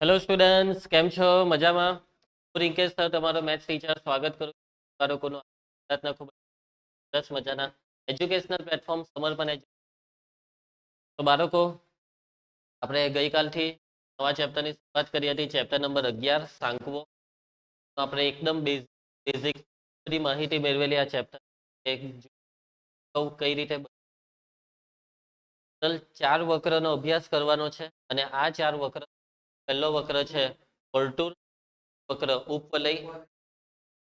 Hello students, કેમ છો? મજામાં? હું રિંકેશ સર, તમારો મેથ્સ ટીચર, સ્વાગત કરું છું બાળકોનું ગુજરાતના ખૂબ સરસ મજાના એજ્યુકેશનલ પ્લેટફોર્મ સમર્પણ તો બાળકો, આપણે ગઈકાલથી નવા ચેપ્ટરની શરૂઆત કરી હતી. Chapter number 11 સાંકવો. તો આપણે એકદમ બેઝિક બધી માહિતી મેળવેલી આ ચેપ્ટર કઈ રીતે ચાર વક્રનો અભ્યાસ કરવાનો છે. અને આ ચાર વક્ર, પહેલો વક્ર છે વર્તુળ વક્ર, ઉપવલય,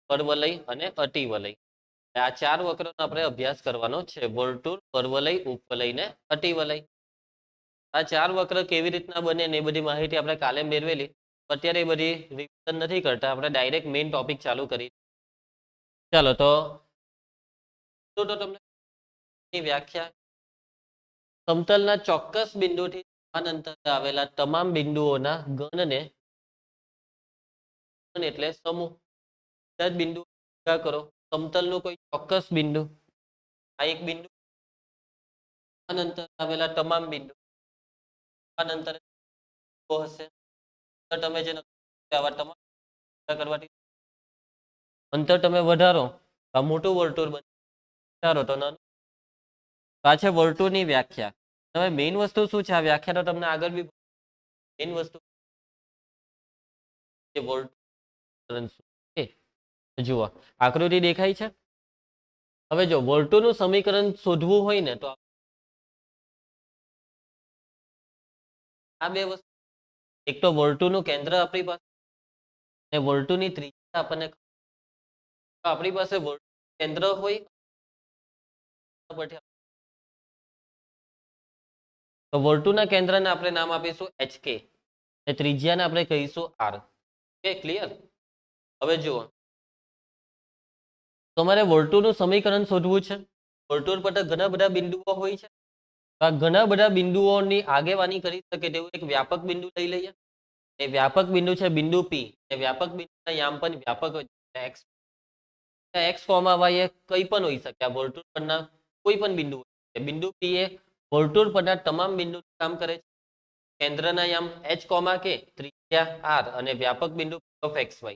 પરવલય અને અતિવલય. આ ચાર વક્રનો આપણે અભ્યાસ કરવાનો છે. વર્તુળ, પરવલય, ઉપવલય ને અતિવલય. આ ચાર વક્ર કેવી રીતના બને ને એ બધી માહિતી આપણે કાલે મેળવેલી. અત્યારે એ બધી રિવિઝન નથી કરતા, આપણે ડાયરેક્ટ મેઇન ટોપિક ચાલુ કરી. ચાલો તો તમને વ્યાખ્યા: સમતલના ચોક્કસ બિંદુથી સમાન અંતરે આવેલા તમામ બિંદુઓના ગણને એટલે સમૂહ. બિંદુ કરો. સમતલનું કોઈ ચોક્કસ બિંદુ, આ એક બિંદુ, અંતર આવેલા તમામ બિંદુ અંતરે હશે. તમે જે આવા તમામ કરવાથી અંતર તમે વધારો, આ મોટું વર્તુળ બને, વધારો તો નાનું. આ છે વર્તુળની વ્યાખ્યા. હવે મેઇન વસ્તુ શું છે? આ વ્યાખ્યા તો તમને આગળ બી મેઇન વસ્તુ જુઓ, આકૃતિ દેખાય છે. હવે જો વર્તુળનું સમીકરણ શોધવું હોય ને, તો આ બે વસ્તુ, એક તો વર્તુળનું કેન્દ્ર આપણી પાસે અને વર્તુળની ત્રિજ્યા આપણને. આપણી પાસે વર્તુળ કેન્દ્ર હોય તો વર્તુળના કેન્દ્રને આપણે નામ આપીશું HK અને ત્રિજ્યાને આપણે કહીશું R. Okay, clear? હવે જુઓ, તમારે વર્તુળનું સમીકરણ શોધવું છે. વર્તુળ પર ઘણા બધા બિંદુઓ હોય છે. આ ઘણા બધા બિંદુઓની આગેવાની કરી શકે તેવું એક વ્યાપક બિંદુ લઈ લઈએ. એ વ્યાપક બિંદુ છે બિંદુ P. એ વ્યાપક બિંદુના યામ પણ વ્યાપક x x, y એ કંઈ પણ હોઈ શકે. આ વર્તુળ પરના કોઈ પણ બિંદુ. બિંદુ P એ વર્તુળ પરના તમામ બિંદુ કામ કરે છે. કેન્દ્રના યામ h, k, ત્રિજ્યા r અને વ્યાપક બિંદુ of xy.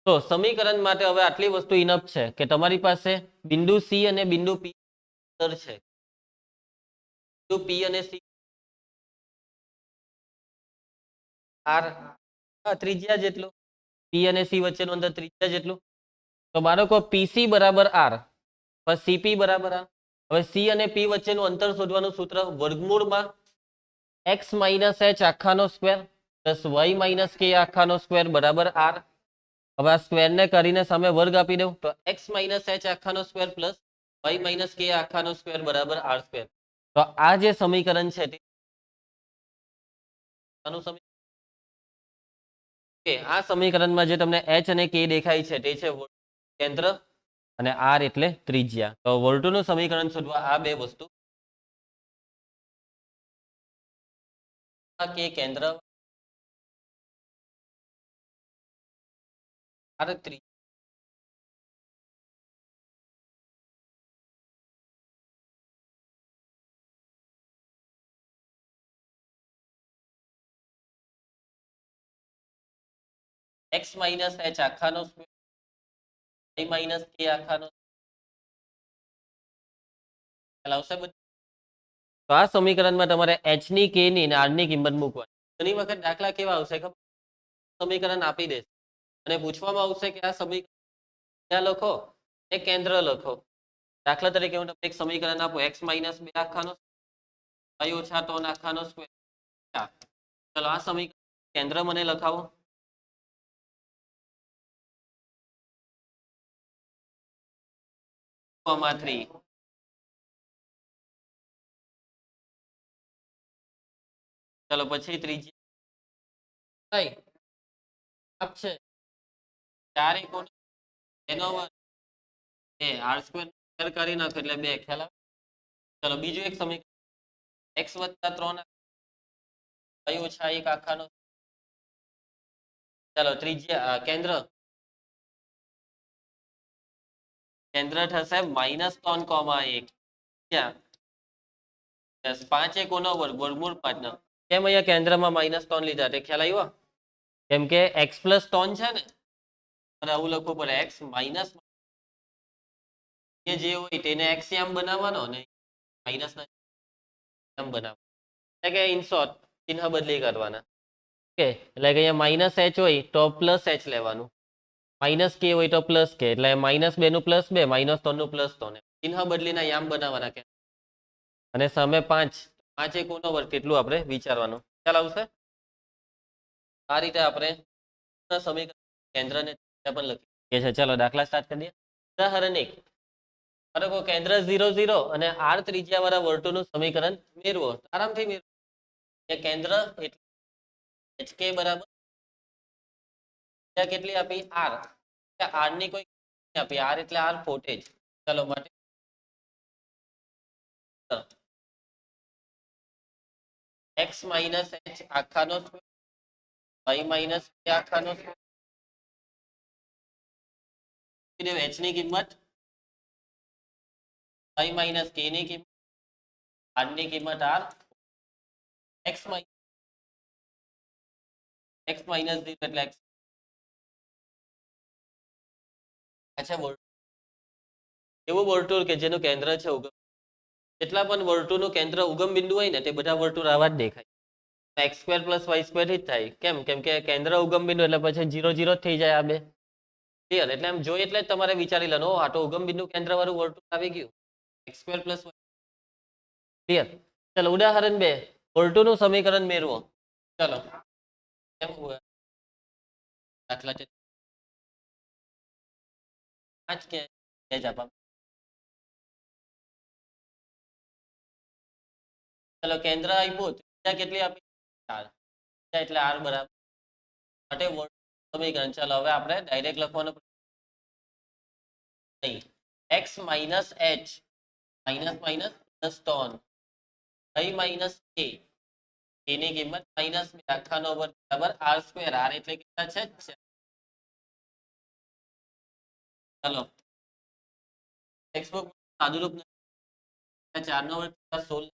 તો સમીકરણ માટે હવે આટલી વસ્તુ ઇનફ છે કે તમારી પાસે બિંદુ C અને બિંદુ P છે. બિંદુ P અને C r ત્રિજ્યા જેટલું, P અને C વચ્ચેનું અંતર ત્રિજ્યા જેટલું. તો બાળકો PC બરાબર r, CP બરાબર r. હવે C અને P વચ્ચેનું અંતર શોધવાનું સૂત્ર વર્ગમૂળમાં x માઇનસ h આખાનો square plus y minus k આખાનો સ્ક્વેર બરાબર r. હવે આ સ્ક્વેરને કરીને સામે વર્ગ આપી દઉં તો x માઇનસ h આખાનો square plus y minus k આખાનો સ્ક્વેર બરાબર r સ્ક્વેર. તો આ જે સમીકરણ છે તે આ સમીકરણમાં જે તમને h અને k દેખાય છે તે છે કેન્દ્ર અને r એટલે ત્રિજ્યા. તો વર્તુળનું સમીકરણ શોધવા આ બે વસ્તુ, કે કેન્દ્ર r ત્રિજ્યા. x માઇનસ h આખાનો સ્ક્વેર y માઇનસ k આખાનો આવશે. તો આ સમીકરણમાં તમારે h ની k ની અને r ની કિંમત મૂકવાની. ઘણી વખત દાખલા કેવા આવશે ખબર? સમીકરણ આપી દેશે અને પૂછવામાં આવશે કે આ સમીકરણ લખો એ કેન્દ્ર લખો. દાખલા તરીકે હું તમને એક સમીકરણ આપું, x માઇનસ 2 આખાનો y ઓછા 3 આખાનો સ્ક્વેર. ચલો આ સમીકરણ કેન્દ્ર મને લખાવો. ચલો પછી ત્રીજી છે 4 કોણ એનો એ r સ્ક્વેર કરી નાખો એટલે 2 ખ્યાલ આવે. ચલો બીજું એક સમીકરણ x વત્તા 3 y ઓછા 1 આખાનો. ચલો ત્રિજ્યા કેન્દ્ર થશે -3,1. ક્યાં 5 1 વર્ગમૂળ 5 ના. કેમ અહીંયા કેન્દ્રમાં -3 લીધા તે ખ્યાલ આવ્યો? કેમ કે એક્સ પ્લસ ટોન છે ને, આવું લખવું પડે એક્સ માઇનસ જે હોય તેને એક્સ યામ બનાવવાનો ને માઇનસ ના યામ બનાવવાનો, એટલે કે ઇન શોર્ટ ચિહ્ન બદલી કરવાના. ઓકે, એટલે કે અહીંયા માઇનસ એચ હોય તો પ્લસ એચ લેવાનું, માઇનસ કે હોય તો પ્લસ કે, એટલે માઇનસ 2 નું પ્લસ 2, માઇનસ 3 નું પ્લસ 3, ચિહ્ન બદલીને યામ બનાવવાના કે, અને સામે 5, 5 એ કોનો વર્ગ કેટલું આપણે વિચારવાનું. ખ્યાલ આવશે? આ રીતે આપણે સમીકરણ કેન્દ્રને પણ લખી શકીએ છીએ. ચલો દાખલા સ્ટાર્ટ કરીએ. ઉદાહરણ 1, ધારો કે કેન્દ્ર 0 0 અને r ત્રિજ્યા વાળા વર્તુળનું સમીકરણ મેળવો. આરામથી મેળવો. એ કેન્દ્ર એટલે hk બરાબર કેટલી આપી r, r ની કોઈ આપી, r એટલે r પોતે જ. ચલો માટે x માઇનસ h આખાનો સ્ક્વેર, y માઇનસ k આખાનો સ્ક્વેર, h ની કિંમત, y માઇનસ k ની કિંમત, r ની કિંમત r, x માઇનસ 0 એટલે x. અચ્છા, એવું વર્તુળ કે જેનું કેન્દ્ર છે ઉગમ, જેટલા પણ વર્તુળનું કેન્દ્ર ઉગમ બિંદુ હોય ને તે બધા વર્તુળ આવા જ દેખાય. X square plus y square જ થાય. કેમ કે કેન્દ્ર ઉગમ બિંદુ એટલે પછી 0 0 થઈ જાય આ બે. ક્લિયર? એટલે એમ જોઈએ એટલે જ તમારે વિચારી લેવાનું, આ તો ઉગમ બિંદુ કેન્દ્ર વાળું વર્તુળ આવી ગયું. X square plus y. Clear? ચલો ઉદાહરણ 2, વર્તુળનું સમીકરણ મેળવો. ચલો કેમ દાખલા છે 5 કે જ આપા. ચલો કેન્દ્ર આપ્યું, ત્રિજ્યા કેટલી આપી 4, એટલે r બરાબર માટે સમીકરણ. ચાલો હવે આપણે ડાયરેક્ટ લખવાનું નહીં, x minus h minus minus plus 3, y minus k, એની કિંમત માઇનસ 2 આખાનો વર્ગ બરાબર r સ્ક્વેર, r એટલે કેટલા છે 4. ચાલો ટેક્સ્ટબુક સાદુરૂપ 4 નો વર્ગ 16,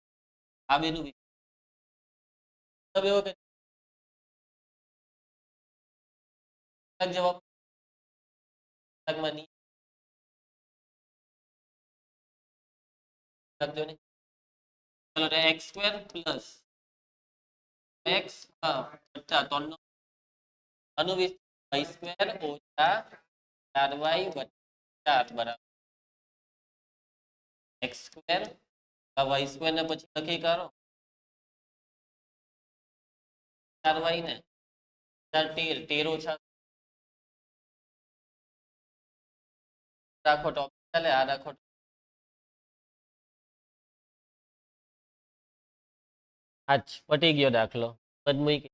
આ બેનું એવો કે જવાબ લખજો ને. ચલો તો x સ્ક્વેર પ્લસ x વત્તા 3 નો અનુવિસ્તાર y સ્ક્વેર ઓછા 4y વત્તા 4 બરાબર x સ્ક્વેર y સ્ક્વેર ને પછી લખી કાઢો 4y ને 13, 13 ઓછા રાખો તો ચાલે, આ રાખો આજ પટી ગયો દાખલો.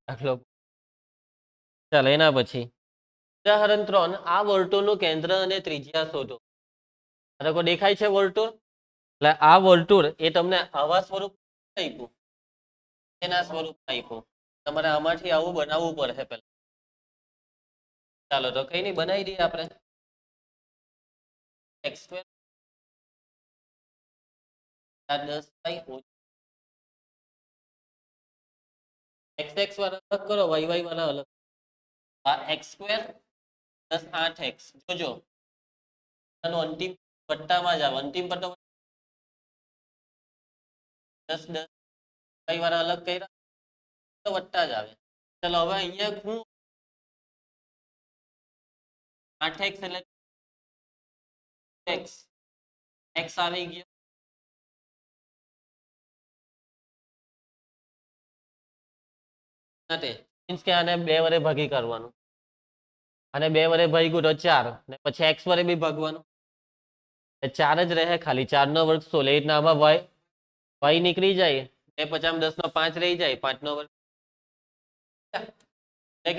દાખલો ચાલો એના પછી ઉદાહરણ 3, આ વર્તુળનું કેન્દ્ર અને ત્રિજ્યા શોધો. ધારો કે દેખાય છે વર્તુળ, એટલે આ વર્તુળ એ તમને આવા સ્વરૂપ આપ્યું, એના સ્વરૂપ આપ્યું, તમારે આમાંથી આવું બનાવવું પડશે પેલા. ચાલો તો કઈ નહીં, બનાવી દઈએ આપણે. x સ્ક્વેર 10y x વાળા અલગ કરો, y વાળા અલગ. આ x સ્ક્વેર પ્લસ 8x, જોજો આનો અંતિમ પટ્ટામાં જ આવે, અંતિમ પટ્ટો 10 10 y વાળા અલગ કર્યા તો વત્તા જ આવે. ચલો હવે અહીંયા હું 8x એટલે x આવી ગયો, મીન્સ કે આને 2 વડે ભાગી કરવાનું, અને 2 વડે ભાગ્યું તો 4, ને પછી x વડે બી ભાગવાનું, 4 જ રહે ખાલી, 4 નો વર્ગ 16. એ રીતના આમાં y નીકળી જાય, 2 50 10 નો 5 રહી જાય, 5 નો વર્ગ.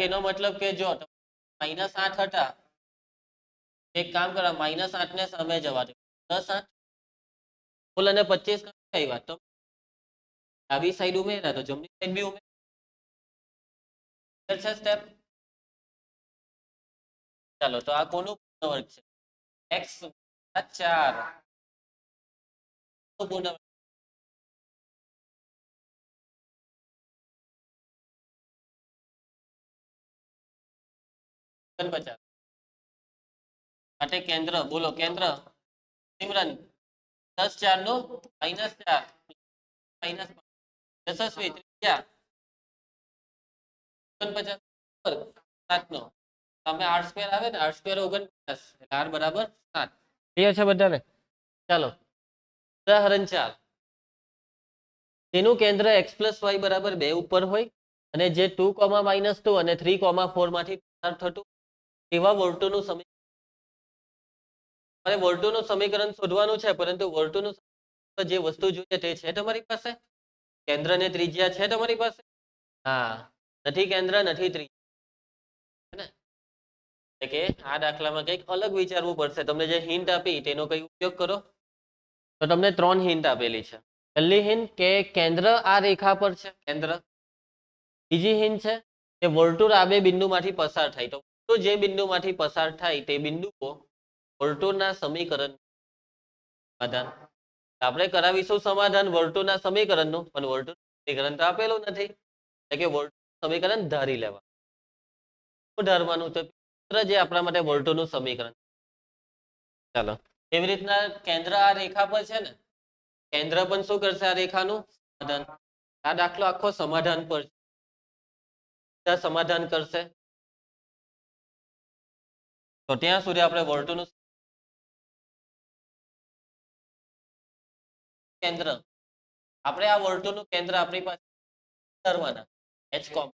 એનો મતલબ કે જો -8 હતા, એક કામ કરો -8 ને સામે જવા દો, +8 કુલ અને 25 કઈ વાત તો ડાબી સાઈડ ઉમેર્યા તો જમણી સાઈડ બી ઉમેર છે સ્ટેપ. ચાલો તો આ કોનું પૂર્ણ વર્ગ છે? x 4 પૂર્ણ વર્ગ. 49 માટે કેન્દ્ર બોલો કેન્દ્ર સિમરન 10 4 નો -4 માઇનસ યશસ્વી ત્રિજ્યા 49 7 નો તમે r સ્ક્વેર આવે ને r સ્ક્વેર 49 એટલે r બરાબર 7 ક્લિયર છે બધાને ચાલો ઉદાહરણ 4 તેનું કેન્દ્ર x + y બરાબર 2 ઉપર હોય અને જે 2, -2 અને 3, 4 માંથી પસાર થતું તેવા વર્તુળનું સમીકરણ અને વર્તુળનું સમીકરણ શોધવાનું છે પરંતુ વર્તુળનું જે વસ્તુ જોઈએ તે છે તમારી પાસે કેન્દ્ર ને ત્રિજ્યા છે તમારી પાસે હા નથી કેન્દ્ર નથી ત્રિજ્યા ને એટલે કે આ દાખલામાં કંઈક અલગ વિચારવું પડશે તમને જે હિન્ટ આપી તેનો કઈ ઉપયોગ કરો તો તમને 3 હિન્ટ આપેલી છે પહેલી હિન્ટ કે કેન્દ્ર આ રેખા પર છે કેન્દ્ર બીજી હિન્ટ છે કે વર્તુળ આ બે બિંદુમાંથી પસાર થાય તો વર્તુળ જે બિંદુમાંથી પસાર થાય તે બિંદુઓ વર્તુળના સમીકરણ સમાધાન આપણે કરાવીશું સમાધાન વર્તુળના સમીકરણનું પણ વર્તુળ સમીકરણ તો આપેલું નથી એટલે કે વર્તુળ સમીકરણ ધારી લેવા શું ધારવાનું તો જે આપણા માટે વર્તુળનું સમીકરણ ચાલો એવી રીતના કેન્દ્ર આ રેખા પર છે ને કેન્દ્ર પણ શું કરશે આ રેખાનું સમાધાન આ દાખલો આખો સમાધાન પર સમાધાન કરશે તો ત્યાં સુધી આપણે વર્તુળનું કેન્દ્ર આપણે આ વર્તુળનું કેન્દ્ર આપણી પાસે ધારવાના h કોમ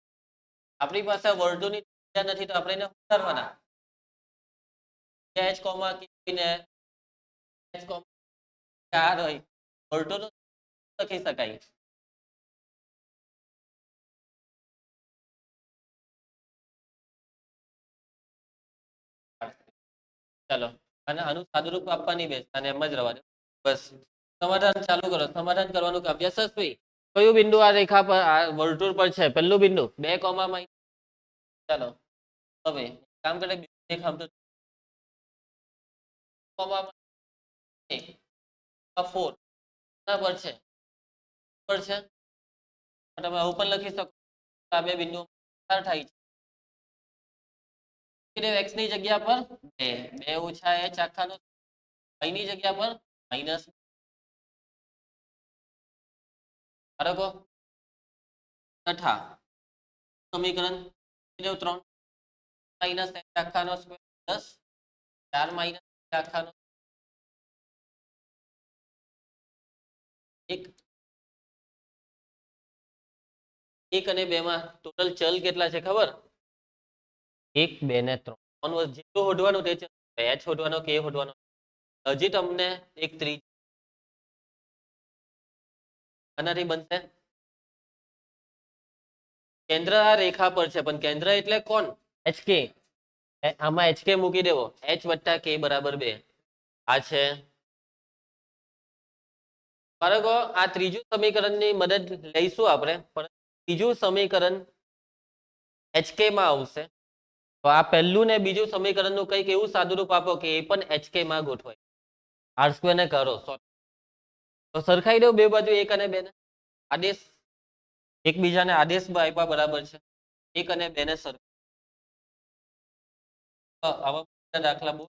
આપણી પાસે વર્તુળની ત્રિજ્યા નથી તો આપણે એને ધારવાના h કોમા ને h કોમ r હોય વર્તુળનું લખી શકાય ચાલો અને આનું સાદુરૂપ આપવાની બેસ અને એમ જ રહેવા દો બસ સમાધાન ચાલુ કરો સમાધાન કરવાનું કામ યશસ્વી કયું બિંદુ આ રેખા પર આ વર્તુળ પર છે પહેલું બિંદુ 2, ચાલો હવે કામ કરે રેખા તો 4 બરાબર છે તમે આવું પણ લખી શકો આ બે બિંદુઓ પસાર થાય છે x ની જગ્યા પર 2 ઓછા h આખાનો y ની જગ્યા પર માઈનસ બરાબર તથા સમીકરણ 3 માઈનસ h આખાનો સ્ક્વેર પ્લસ 4 માઈનસ h આખાનો 1 અને 2 માં ટોટલ ચલ કેટલા છે ખબર 1 2 ને 3 જેટલું શોધવાનું તે h શોધવાનો k શોધવાનો હજી તમને એક ત્રીજ આનાથી બનશે કેન્દ્ર આ રેખા પર છે પણ કેન્દ્ર એટલે કોણ hk આમાં hk મૂકી દેવો h + k = 2 આ છે બરાબર આ ત્રીજું સમીકરણની મદદ લઈશું આપણે પણ ત્રીજું સમીકરણ hk માં આવશે તો આ પહેલું ને બીજું સમીકરણનું કંઈક એવું સાદુરૂપ આપો કે એ પણ hk માં ગોઠવાય r² ને કરો તો સરખાઈ દો બે બાજુ 1 અને 2 ને આદેશ એકબીજાને આદેશ આપ્યા બરાબર છે 1 અને 2 ને સરખા આવા દાખલા બહુ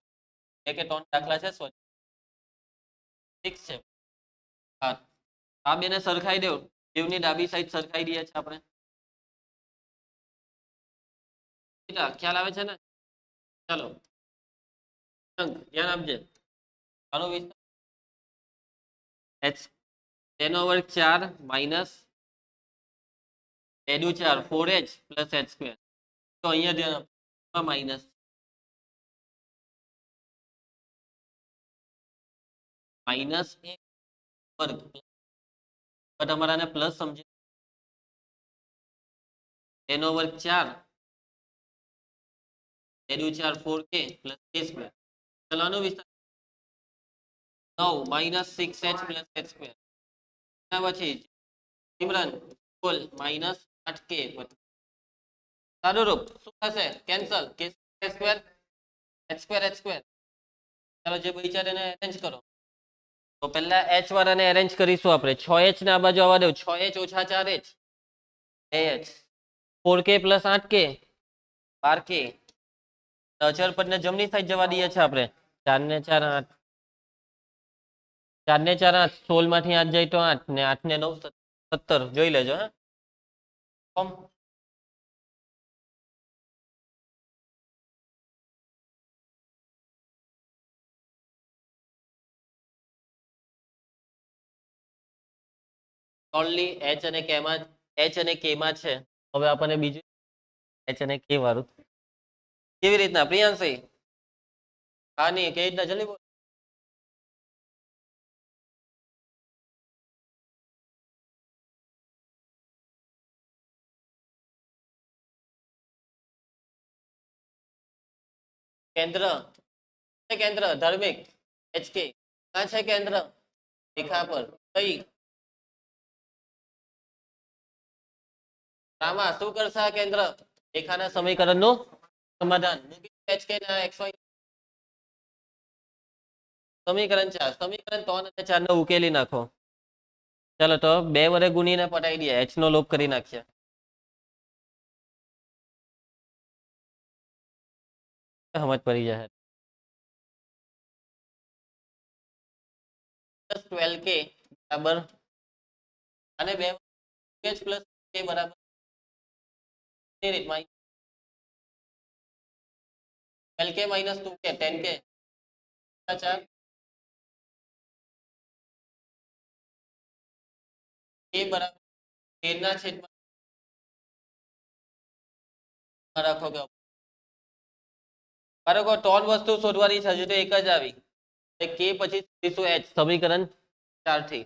2 કે 3 દાખલા છે ઠીક છે હા આ બેને સરખાઈ દો બેવની ડાબી સાઈડ સરખાઈ દઈએ છે આપણે ખ્યાલ આવે છે ને ચાલો ધ્યાન આપજે આનો વિસ્તાર h તેનો વર્ગ 4 માઈનસ 2 * 4 4h + h² તો અહીંયા ધ્યાન આપો માઈનસ માઈનસ વર્ગ તમારાને પ્લસ સમજી તેનો વર્ગ 4 2 * 4 4k + k² ચલો આનો વિસ્તાર 9 - 6h + h² પછી સિમરન બોલ -8k સાદુરૂપ શું થશે કેન્સલ k² h². ચાલો જે બચ્યા તેને અરેન્જ કરો તો પહેલા h વાળાને અરેન્જ કરીશું આપણે 6h ને આ બાજુ આવવા દો 6h - 4h 2h 4k + 8k 12k અચળ પદને જમણી સાઈડ જવા દઈએ છીએ આપણે 4 ને 4 8 4 ને 4 8 16 માંથી 8 જાય તો 8 ને 8 ને 9 17 જોઈ લેજો હા ઓનલી h અને k માં h અને k માં છે હવે આપણને બીજું h અને k વાળું કેવી રીતના પ્રિયાંશી હા નહીં કેવી રીતના જલ્દી બોલ કેન્દ્ર કેન્દ્ર ધાર્મિક HK ક્યાં છે કેન્દ્ર રેખા પર કઈ રામા શું કરશે આ કેન્દ્ર રેખાના સમીકરણનું સમાધાન HK ના XY સમીકરણ 4 સમીકરણ 3 અને 4 ને ઉકેલી નાખો ચાલો તો 2 વડે ગુણીને પટાઈ દઈએ h નો લોપ કરી નાખીએ સમજ પડી જાય 12k બરાબર અને 2 h plus k બરાબર એ રીતમાં 12k minus 2k 10k 4 k બરાબર 13 ના છેદમાં રાખો કે બરાબર ત્રણ વસ્તુ શોધવાની છે હજુ તો એક જ આવી કે પછી શોધીશું h સમીકરણ 4 થી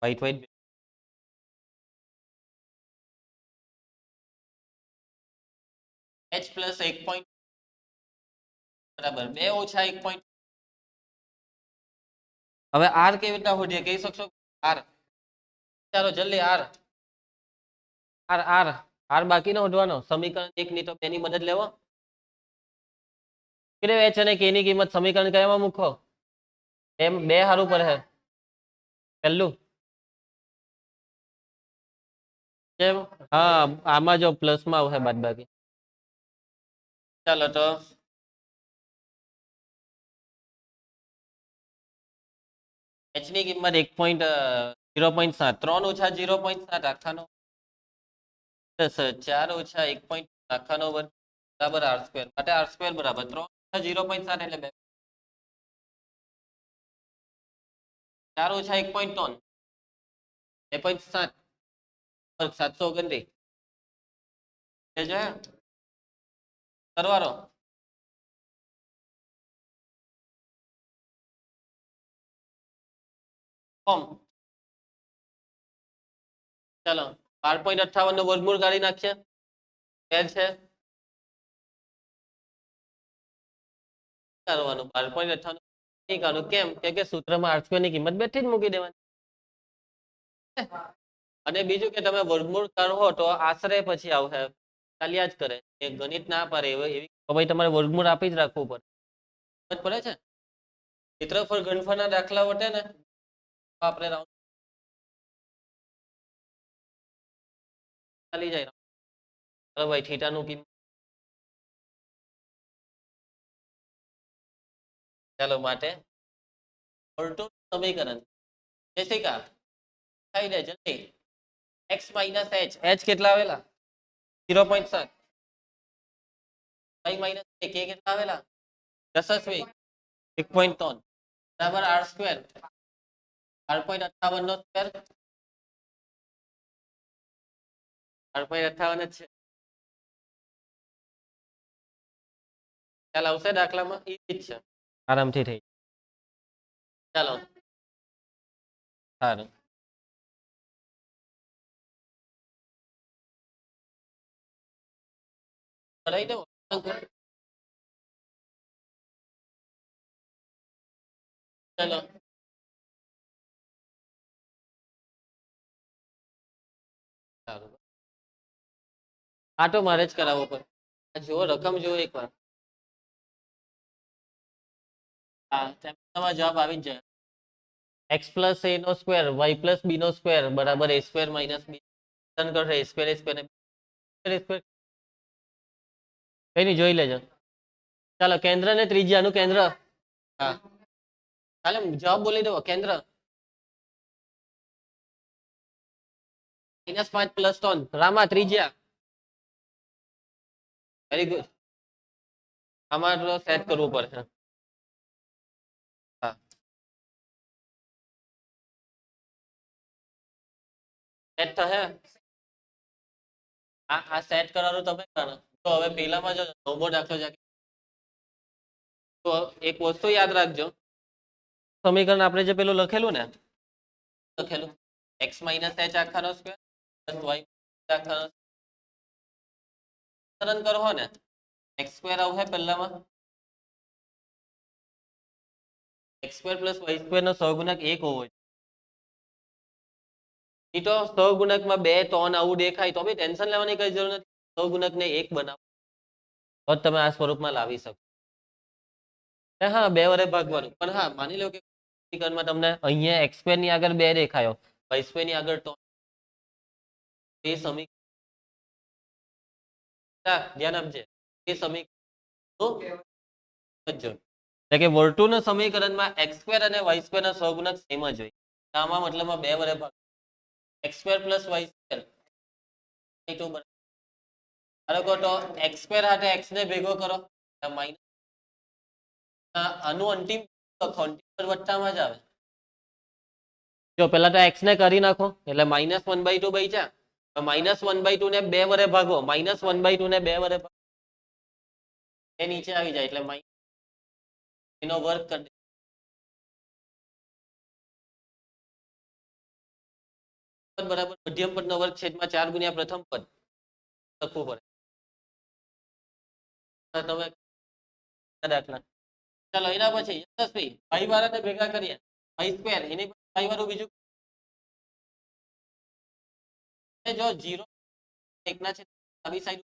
white white h plus 1 point બરાબર 2 ઓછા 1 point હવે r કેવી રીતના શોધીએ કહી શકશો r ચાલો જલ્દી r r r r બાકી ન શોધવાનો સમીકરણ 1 ની તો 2 ની મદદ લેવો કે h અને k ની કિંમત સમીકરણ કયામાં મૂકો એમ બે હારું પડે પહેલું કેમ હા આમાં જો પ્લસ માં આવશે બાદ બાકી ચાલો તો h ની કિંમત 1.0.7 3 ઓછા 0.7 આખાનો 4 ઓછા 1. આખાનો વર્ગ બરાબર r સ્ક્વેર માટે r સ્ક્વેર બરાબર 3 ઓછા 0.7 એટલે 4 ઓછા 1.3 2.7 વર્ગ 729 છે સરવાળો ફોર્મ ચાલો 12.58 નો વર્ગમૂળ કાઢી નાખીએ છે કરવાનું 12.58 નહીં કાઢું કેમ કે સૂત્રમાં r સ્ક્વેર ની કિંમત બેઠી જ મૂકી દેવાની અને બીજું કે તમે વર્ગમૂળ કાઢો તો આશરે પછી આવશે ચાલ્યા જ કરે એ ગણિત ના પાડે એવી ભાઈ તમારે વર્ગમૂળ આપી જ રાખવું પડે સમજ પડે છે ક્ષેત્રફળ ઘનફળના દાખલા વટે ને આપણે રાઉન્ડ ચાલી જાય ભાઈ થીટાનું કિંમત ચાલો માટે વર્તુળ સમીકરણ જયસિકા થઈ જાય જલ્દી x minus h કેટલા આવેલા 0.7 y minus k કેટલા આવેલા યશસ્વી 1.3 બરાબર r સ્ક્વેર 12.58 નો સ્ક્વેર 12.58 જ છે ચાલ આવશે દાખલામાં એ જ છે આરામથી થઈ ચાલો સારું કરાવી દો ચાલો સારું આટો મારે જ કરાવવો પડે જુઓ રકમ જુઓ એકવાર હા તમારો જવાબ આવી જ જાય x plus a નો સ્ક્વેર y plus b નો સ્ક્વેર બરાબર a સ્ક્વેર minus b કરશે a સ્ક્વેર કઈ નહીં જોઈ લેજો. ચાલો કેન્દ્ર ને ત્રિજ્યાનું કેન્દ્ર. હા ચાલો જવાબ બોલી દો. કેન્દ્ર -5 + 3. રામા ત્રિજ્યા. Very good. આમાં સેટ કરવું પડશે. હા સેટ થશે. આ સેટ કરવાનું તમે કરો. તો હવે પેલામાં જો નવમો દાખલો છે તો એક વસ્તુ યાદ રાખજો. સમીકરણ આપણે જે પેલું લખેલું ને લખેલું x - h આખાનો સ્ક્વેર + y આખાનો સરળ કરો ને x² આવશે પહેલામાં x² + y² નો સહગુણક 1 હોવો જોઈએ. ઈ તો સહગુણકમાં 2 3 આવું દેખાય તો બી ટેન્શન લેવાની કઈ જરૂર નથી. સહગુણકને 1 બનાવો તો તમે આ સ્વરૂપમાં લાવી શકો. હા 2 વડે ભાગવાનું. પણ હા માની લો કે સમીકરણમાં તમને અહીંયા x² ની આગળ 2 દેખાયો, y² ની આગળ 3. એ સમીકરણ ધ્યાન આપજે. એ સમીકરણ એટલે કે વર્તુળના સમીકરણમાં x² અને y² ના સહગુણક સેમ જ હોય. આમાં મતલબમાં 2 વડે ભાગ x² + y² એ તો બરાબર તો x² સાથે x ને ભેગો કરો માઈનસ આનું અંતિમ વત્તામાં જ આવે. જો પહેલા તો x ને કરી નાખો એટલે -1/2 બચ્યા. -1/2 ને 2 વડે ભાગો. -1/2 ને 2 વડે ભાગો એ નીચે આવી જાય એટલે એનો વર્ગ કરી બરાબર મધ્યમ પદનો વર્ગ છેદમાં 4 ગુણ્યા પ્રથમ પદ લખવું પડે. તમે દાખલા ચાલો એના પછી યશસ્વી y વાળાને ભેગા કરીએ y² એની y વાળું બીજું જો 0 1 ના છેદ આવી સાઈડ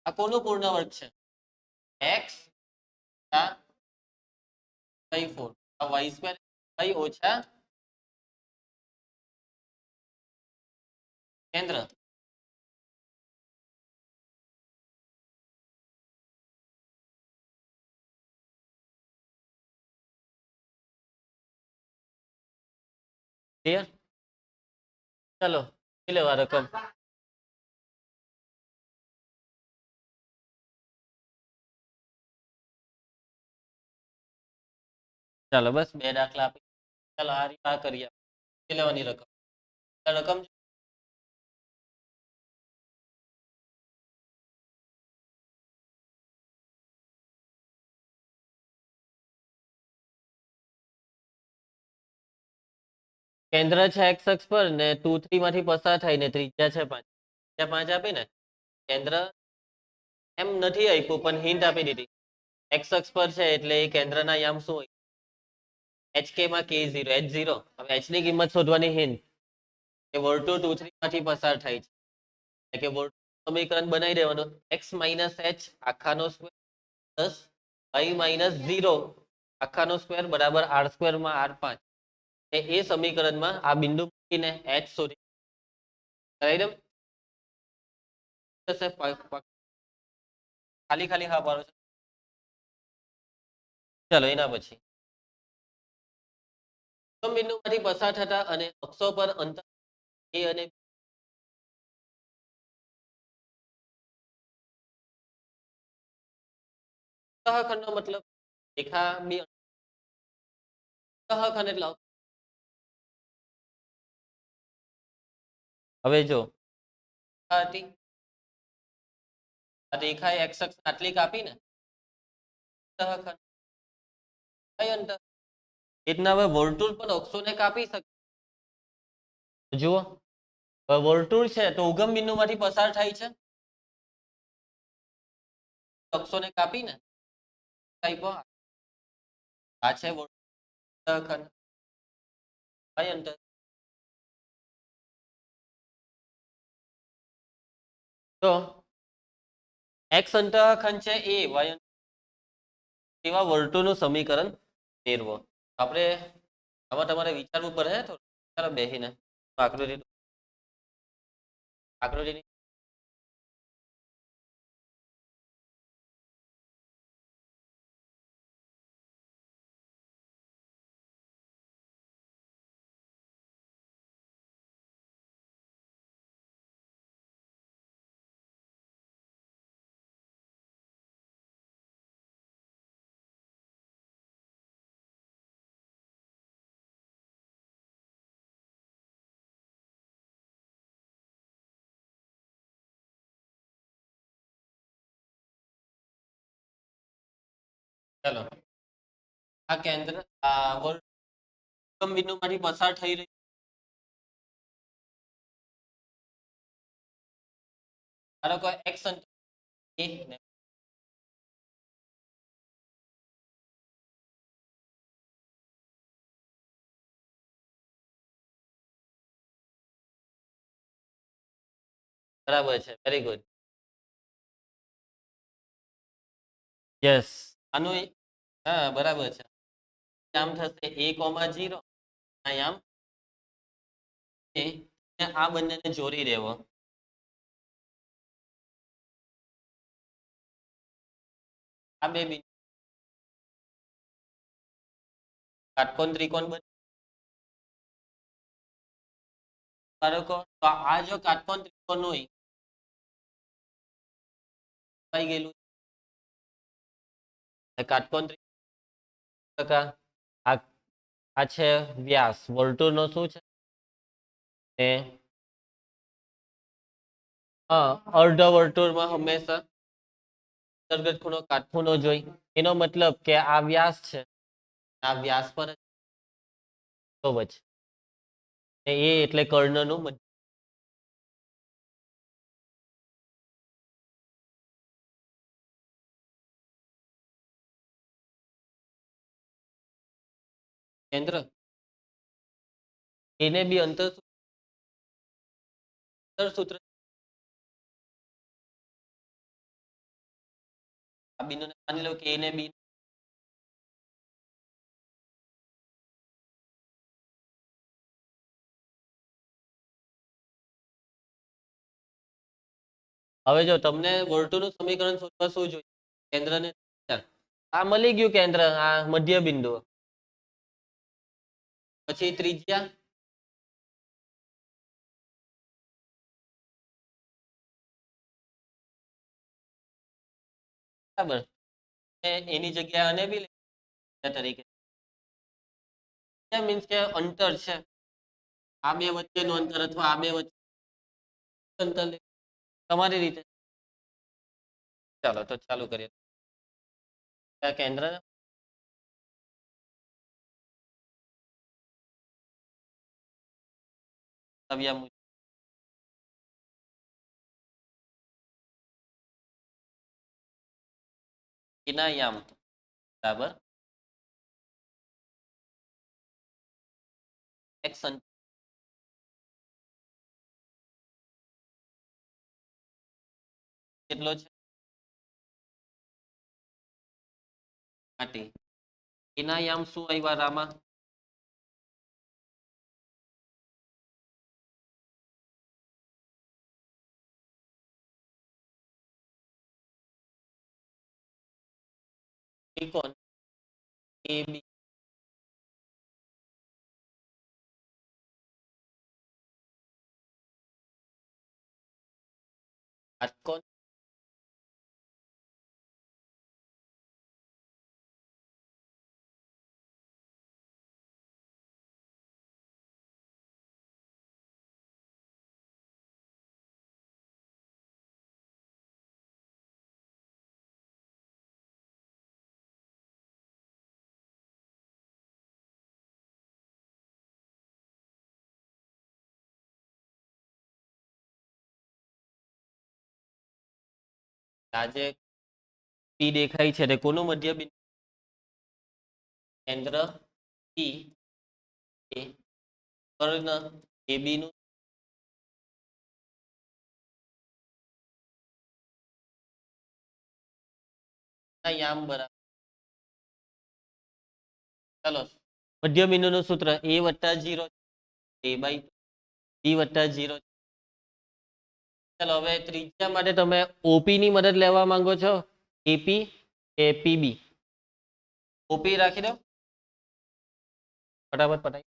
આ કોનું પૂર્ણ વર્ગ છે x / 4 આ y² y ઓછા કેન્દ્ર. ક્લિયર. ચાલો લેવા રકમ ચાલો બસ 2 દાખલા આપી. ચાલો આ રીતે કરીએ લેવાની રકમ. રકમ કેન્દ્ર છે x અક્ષ પર ને 2 3 માંથી પસાર થાય ને ત્રિજ્યા છે 5. ત્રિજ્યા 5 આપીને કેન્દ્ર એમ નથી આપ્યું પણ હિન્ટ આપી દીધી. x અક્ષ પર છે એટલે એ કેન્દ્રના યામ શું હોય hk માં k0 h0. હવે h ની કિંમત શોધવાની હિન્ટ કે વર્તુળ 2 3 માંથી પસાર થાય છે એટલે કે વર્તુળ સમીકરણ બનાવી દેવાનું x - h આખાનો સ્ક્વેર પ્લસ y - 0 આખાનો સ્ક્વેર બરાબર r² માં r5. એ સમીકરણમાં આ બિંદુ મૂકીને h શોધી કરાવી દઉં ખાલી ખાલી હા પાડો છો. ચાલો એના પછી બિંદુમાંથી પસાર થતા અને અક્ષો પર અંતર a અને સહખંડનો મતલબ રેખા બી સહખંડ એટલે હવે જો હતી આ રેખા x અક્ષ આટલી કાપી ને સહખંડ કઈ અંતર એટલા હવે વર્તુળ પર અક્ષોને કાપી શકે. જુઓ વર્તુળ છે તો ઉગમ બિંદુમાંથી પસાર થાય છે અક્ષોને કાપીને આ છે વર્તુળ કઈ અંતર તો x અંતઃખંડ છે એ y એવા વર્તુળનું સમીકરણ મેળવો. આપણે આમાં તમારે વિચારવું પડે થોડું. ચાલો બેસીને આકૃતિ ચલો આ કેન્દ્ર આ ઉગમ બિંદુમાંથી પસાર થઈ રહ્યું ધારો કે x અંતર a ને બરાબર છે વેરી ગુડ યસ આનું હા બરાબર છે આમ થશે a, 0 આમ આ બંનેને જોડી દેવો આ બે બિંદુ કાટકોણ ત્રિકોણ બને બાળકો તો આ જો કાટકોણ ત્રિકોણ હોય પાઈ ગયેલું કાટકોણ ત્રિકોણ આ છે વ્યાસ વર્તુળનો શું છે ને અર્ધ વર્તુળમાં હંમેશા અંતર્ગત ખૂણો કાટખૂણો જોઈ એનો મતલબ કે આ વ્યાસ છે આ વ્યાસ પર તો વચ્ચે એ એટલે કર્ણનું મધ્ય કેન્દ્ર એને બી અંતર સૂત્ર આ બિંદુને માની લો કે એને બી હવે જો તમને વર્તુળનું સમીકરણ શોધવા શું જોઈએ કેન્દ્રને આ મળી ગયું કેન્દ્ર આ મધ્ય બિંદુ પછી ત્રિજ્યા બરાબર એની જગ્યાએ અને બી તરીકે મીન્સ કે અંતર છે આ બે વચ્ચેનું અંતર અથવા આ બે વચ્ચે અંતર તમારી રીતે ચાલો તો ચાલુ કરીએ કેન્દ્ર યામ બરાબર x કેટલો છે માટે એના યામ શું આવ્યા રામા ત્રિકોણ AB કાટકોણ આજે P દેખાય છે તે કોનું મધ્ય બિંદુ કેન્દ્ર P એ કર્ણ AB નું યામ બરાબર ચાલો મધ્ય બિંદુનું સૂત્ર a વત્તા 0 a/b વત્તા 0 ચાલો હવે ત્રિજ્યા માટે તમે OP ની મદદ લેવા માંગો છો AP કે PB OP રાખી દો ફટાફટ પટાઈ